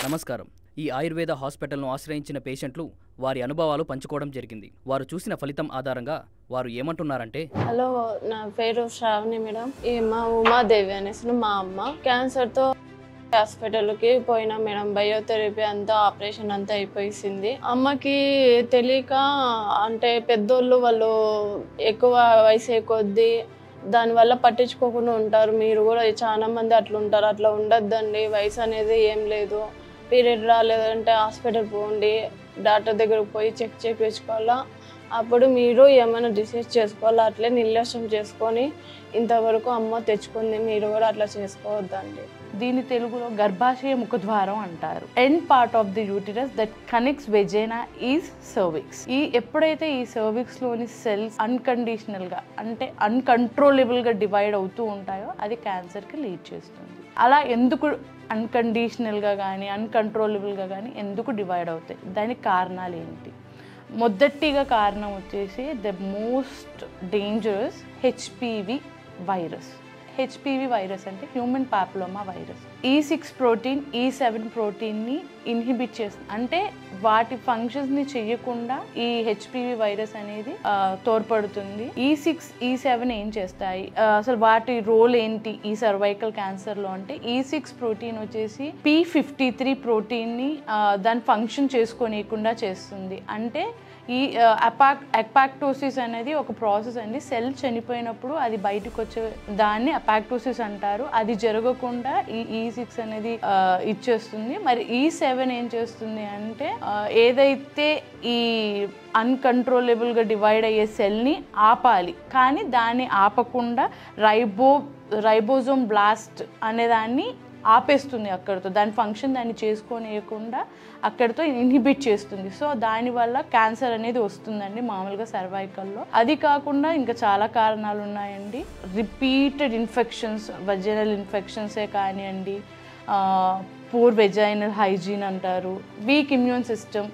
నమస్కారం. ఈ ఆయుర్వేద హాస్పిటల్ను ఆశ్రయించిన పేషెంట్లు వారి అనుభవాలు పంచుకోవడం జరిగింది. వారు చూసిన ఫలితం ఆధారంగా వారు ఏమంటున్నారంటే, హలో, నా పేరు శ్రావణి మేడం. ఈ మా ఉమాదేవి అనేసి మా అమ్మ క్యాన్సర్తో హాస్పిటల్కి పోయినా మేడం. బయోథెరపీ అంతా ఆపరేషన్ అంతా అయిపోయింది. అమ్మకి తెలియక అంటే పెద్దోళ్ళు వాళ్ళు ఎక్కువ వయసు కొద్దీ దానివల్ల పట్టించుకోకుండా ఉంటారు. మీరు కూడా చాలా మంది అట్లా ఉంటారు. అట్లా ఉండద్దండి. వయసు అనేది ఏం లేదు. పీరియడ్ రాలేదంటే హాస్పిటల్ పోండి, డాక్టర్ దగ్గరకు పోయి చెక్ చేయించుకోవాలా. అప్పుడు మీరు ఏమైనా డిసైడ్ చేసుకోవాలా. అట్లే నిర్లక్ష్యం చేసుకొని ఇంతవరకు అమ్మ తెచ్చుకుంది. మీరు కూడా అట్లా చేసుకోవద్దండి. దీని తెలుగులో గర్భాశయ ముఖద్వారం అంటారు. End part of the uterus that connects vagina is cervix. ఎప్పుడైతే ఈ సర్విక్స్ లోని సెల్స్ అన్కండిషనల్ గా అంటే అన్కంట్రోలబుల్ గా డివైడ్ అవుతూ ఉంటాయో అది క్యాన్సర్ కి లీడ్ చేస్తుంది. అలా ఎందుకు అన్కండిషనల్ గా కానీ అన్కంట్రోలబుల్ గా కానీ ఎందుకు డివైడ్ అవుతాయి, దానికి కారణాలు ఏంటి? మొదటిగా కారణం వచ్చేసి the most dangerous HPV virus. HPV virus అంటే human papilloma virus. E6 protein E7 ప్రోటీన్ని ఇన్హిబిట్ చేస్తుంది. అంటే వాటి ఫంక్షన్స్ని చెయ్యకుండా ఈ హెచ్పివి వైరస్ అనేది తోడ్పడుతుంది. E6 E7 ఏం చేస్తాయి, అసలు వాటి రోల్ ఏంటి ఈ సర్వైకల్ క్యాన్సర్లో అంటే, E6 ప్రోటీన్ వచ్చేసి P53 ప్రోటీన్ని దాని ఫంక్షన్ చేసుకోనీయకుండా చేస్తుంది. అంటే ఈ అపాక్టోసిస్ అనేది ఒక ప్రాసెస్ అండి. సెల్ చనిపోయినప్పుడు అది బయటకు వచ్చే దాన్ని అపాక్టోసిస్ అంటారు. అది జరగకుండా ఈ E6 అనేది ఇచ్చేస్తుంది. మరి E7 ఏం చేస్తుంది అంటే, ఏదైతే ఈ అన్కంట్రోలబుల్గా డివైడ్ అయ్యే సెల్ని ఆపాలి, కానీ దాన్ని ఆపకుండా రైబోజోమ్ బ్లాస్ట్ అనేదాన్ని ఆపేస్తుంది. అక్కడితో దాని ఫంక్షన్ దాన్ని చేసుకోనియకుండా అక్కడితో ఇన్హిబిట్ చేస్తుంది. సో దానివల్ల క్యాన్సర్ అనేది వస్తుందండి మామూలుగా సర్వైకల్లో. అది కాకుండా ఇంకా చాలా కారణాలు ఉన్నాయండి. రిపీటెడ్ ఇన్ఫెక్షన్స్, వెజైనల్ ఇన్ఫెక్షన్సే కానివ్వండి, పూర్ వెజైనల్ హైజీన్ అంటారు, week immune system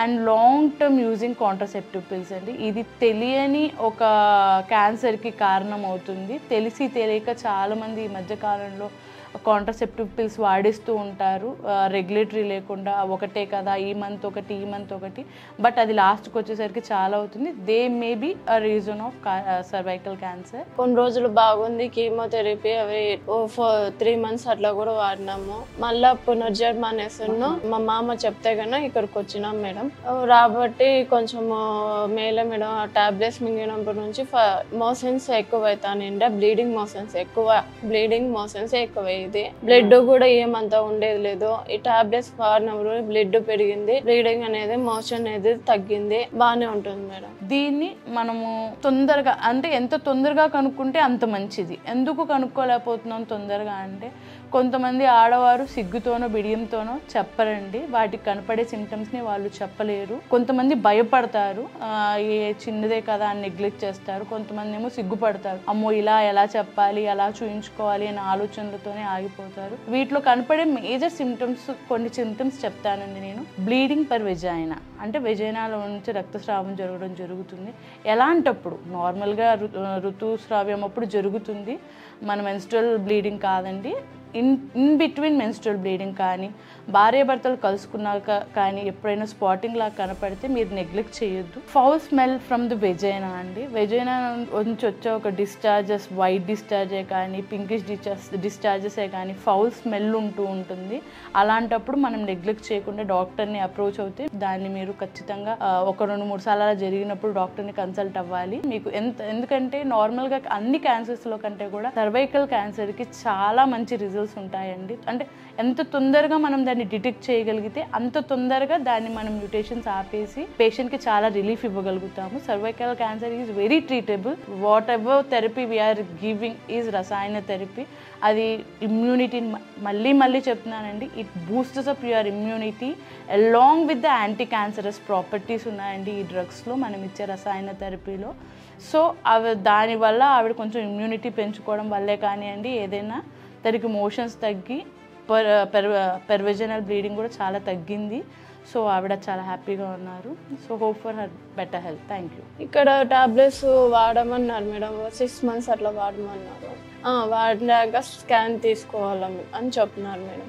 and long term using contraceptive pills అండి. ఇది తెలియని ఒక క్యాన్సర్కి కారణం అవుతుంది. తెలిసి తెలియక చాలామంది ఈ మధ్యకాలంలో కాంట్రాసెప్టివ్ పిల్స్ వాడిస్తూ ఉంటారు రెగ్యులేటరీ లేకుండా. ఒకటే కదా, ఈ మంత్ ఒకటి, బట్ అది లాస్ట్కి వచ్చేసరికి చాలా అవుతుంది. They may be a reason of cervical cancer. కొన్ని రోజులు బాగుంది, కీమోథెరపీ అవి 3 months అట్లా కూడా వాడినాము. మళ్ళా పునర్జన్మ అనేసాను మా మామ చెప్తే కన్నా ఇక్కడికి వచ్చినాం మేడం. రాబట్టి కొంచెం మేడం టాబ్లెట్స్ మింగినప్పటి నుంచి మోషన్స్ ఎక్కువ అవుతానండి. బ్లీడింగ్ మోషన్స్ ఎక్కువ. బ్లడ్ కూడా ఏమంతా ఉండేది లేదు. ఈ టాబ్లెట్స్ వాడినప్పుడు బ్లడ్ పెరిగింది, బ్లీడింగ్ అనేది మోషన్ అనేది తగ్గింది. బాగానే ఉంటుంది మేడం. దీన్ని మనము తొందరగా అంటే ఎంత తొందరగా కనుక్కుంటే అంత మంచిది. ఎందుకు కనుక్కోలేకపోతున్నాం తొందరగా అంటే, కొంతమంది ఆడవారు సిగ్గుతోనో బిడియంతోనో చెప్పరండి. వాటికి కనపడే సిమ్టమ్స్ని వాళ్ళు చెప్పలేరు. కొంతమంది భయపడతారు, ఏ చిన్నదే కదా అని నెగ్లెక్ట్ చేస్తారు. కొంతమంది ఏమో సిగ్గుపడతారు, అమ్మో ఇలా ఎలా చెప్పాలి, ఎలా చూయించుకోవాలి అనే ఆలోచనలతోనే ఆగిపోతారు. వీటిలో కనపడే మేజర్ కొన్ని సిమ్టమ్స్ చెప్తానండి నేను. బ్లీడింగ్ పర్ వెజైనా అంటే వెజైనాలో నుంచి రక్తస్రావం జరగడం జరుగుతుంది. ఎలాంటప్పుడు నార్మల్గా ఋతుస్రావ్యం అప్పుడు జరుగుతుంది. మన మెన్స్ట్రువల్ బ్లీడింగ్ కాదండి. ఇన్ బిట్వీన్ మెన్స్ట్రువల్ బ్లీడింగ్ కానీ, భార్యాభర్తలు కలుసుకున్నాక కానీ ఎప్పుడైనా స్పాటింగ్ లాగా కనపడితే మీరు నెగ్లెక్ట్ చేయొద్దు. Foul smell from the vagina అండి. వెజైనా నుంచి వచ్చే ఒక డిశ్చార్జెస్, వైట్ డిశ్చార్జే కానీ పింకిష్ డిశ్చార్జెసే కానీ ఫౌల్ స్మెల్ ఉంటూ ఉంటుంది. అలాంటప్పుడు మనం నెగ్లెక్ట్ చేయకుండా డాక్టర్ని అప్రోచ్ అవుతే దాన్ని మీరు ఖచ్చితంగా 1-2-3 సార్లు అలా జరిగినప్పుడు డాక్టర్ని కన్సల్ట్ అవ్వాలి. మీకు ఎందుకంటే నార్మల్గా అన్ని క్యాన్సర్స్లో కంటే కూడా సర్వైకల్ క్యాన్సర్కి చాలా మంచి రిజల్ట్స్ ఉంటాయండి. అంటే ఎంత తొందరగా మనం దాన్ని డిటెక్ట్ చేయగలిగితే అంత తొందరగా దాన్ని మనం మ్యూటేషన్స్ ఆపేసి పేషెంట్కి చాలా రిలీఫ్ ఇవ్వగలుగుతాము. Cervical cancer is very treatable. Whatever therapy we are giving is rasayana therapy. అది ఇమ్యూనిటీని మళ్ళీ చెప్తున్నానండి, it boosters up your immunity along with the anti cancerous properties ఉన్నాయండి ఈ డ్రగ్స్లో, మనం ఇచ్చే రసాయన థెరపీలో. సో దానివల్ల ఆవిడ కొంచెం ఇమ్యూనిటీ పెంచుకోవడం వల్లే కానివ్వండి, ఏదైనా తనకి మోషన్స్ తగ్గి పెర్వెజనల్ బ్లీడింగ్ కూడా చాలా తగ్గింది. సో ఆవిడ చాలా హ్యాపీగా ఉన్నారు. So hope for her better health. Thank you. ఇక్కడ టాబ్లెట్స్ వాడమన్నారు మేడం. 6 months అట్లా వాడమన్నారు. వాడినాక స్కాన్ తీసుకోవాలి అని చెప్తున్నారు మేడం.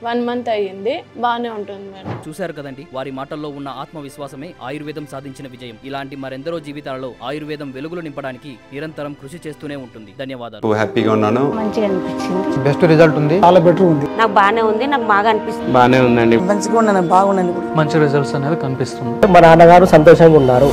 1 month అయ్యింది, బాగానే ఉంటుంది మేడం. చూశారు కదండి, వారి మాటల్లో ఉన్న ఆత్మవిశ్వాసమే ఆయుర్వేదం సాధించిన విజయం. ఇలాంటి మరెందరో జీవితాలలో ఆయుర్వేదం వెలుగులు నింపడానికి నిరంతరం కృషి చేస్తూనే ఉంటుంది. ధన్యవాదాలు. హ్యాపీగా ఉన్నాను, మంచిగా అనిపించింది, బెస్ట్ రిజల్ట్ ఉంది, చాలా బెటర్ ఉంది, నాకు బాగానే ఉంది, నాకు బాగా అనిపిస్తుంది, బాగానే ఉందండి, మంచిగా ఉన్నాను, బాగున్నాను, మంచి రిజల్ట్స్ అనేది కనిపిస్తుంది. మా నాన్నగారు సంతోషంగా ఉన్నారు.